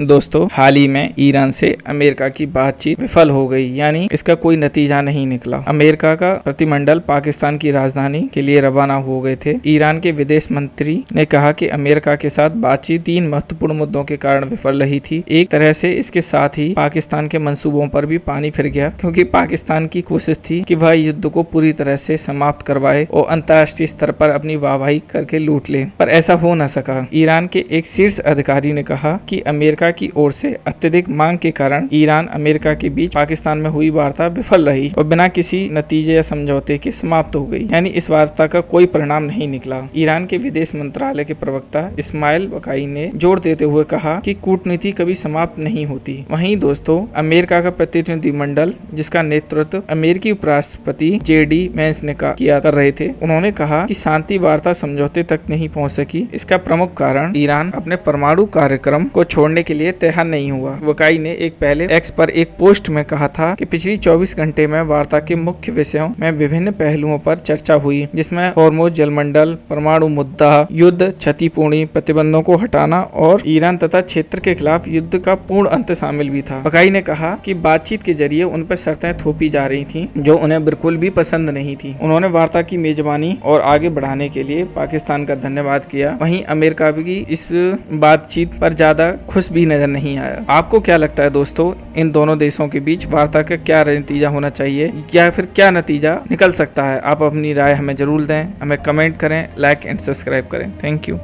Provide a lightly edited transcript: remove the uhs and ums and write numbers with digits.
दोस्तों, हाल ही में ईरान से अमेरिका की बातचीत विफल हो गई, यानी इसका कोई नतीजा नहीं निकला। अमेरिका का प्रतिनिधिमंडल पाकिस्तान की राजधानी के लिए रवाना हो गए थे। ईरान के विदेश मंत्री ने कहा कि अमेरिका के साथ बातचीत 3 महत्वपूर्ण मुद्दों के कारण विफल रही थी। एक तरह से इसके साथ ही पाकिस्तान के मंसूबों पर भी पानी फिर गया, क्योंकि पाकिस्तान की कोशिश थी कि वह युद्ध को पूरी तरह से समाप्त करवाए और अंतर्राष्ट्रीय स्तर पर अपनी वाहवाही करके लूट ले, पर ऐसा हो न सका। ईरान के एक शीर्ष अधिकारी ने कहा कि अमेरिका की ओर से अत्यधिक मांग के कारण ईरान अमेरिका के बीच पाकिस्तान में हुई वार्ता विफल रही और बिना किसी नतीजे या समझौते के समाप्त हो गई, यानी इस वार्ता का कोई परिणाम नहीं निकला। ईरान के विदेश मंत्रालय के प्रवक्ता इस्माइल बकाई ने जोर देते हुए कहा कि कूटनीति कभी समाप्त नहीं होती। वहीं दोस्तों, अमेरिका का प्रतिनिधिमंडल, जिसका नेतृत्व अमेरिकी उपराष्ट्रपति JD वेंस ने किया कर रहे थे, उन्होंने कहा कि शांति वार्ता समझौते तक नहीं पहुंच सकी। इसका प्रमुख कारण ईरान अपने परमाणु कार्यक्रम को छोड़ने के लिए तैयार नहीं हुआ। वकाई ने एक पहले एक्स पर एक पोस्ट में कहा था कि पिछली 24 घंटे में वार्ता के मुख्य विषयों में विभिन्न पहलुओं पर चर्चा हुई, जिसमें हॉर्मुज़ जलमंडल, परमाणु मुद्दा, युद्ध क्षतिपूर्ति, प्रतिबंधों को हटाना और ईरान तथा क्षेत्र के खिलाफ युद्ध का पूर्ण अंत शामिल भी था। वकाई ने कहा कि बातचीत के जरिए उन पर शर्तें थोपी जा रही थी जो उन्हें बिल्कुल भी पसंद नहीं थी। उन्होंने वार्ता की मेजबानी और आगे बढ़ाने के लिए पाकिस्तान का धन्यवाद किया। वहीं अमेरिका भी इस बातचीत पर ज्यादा खुश भी नजर नहीं आया। आपको क्या लगता है दोस्तों, इन दोनों देशों के बीच वार्ता का क्या नतीजा होना चाहिए या फिर क्या नतीजा निकल सकता है? आप अपनी राय हमें जरूर दें, हमें कमेंट करें, लाइक एंड सब्सक्राइब करें। Thank you.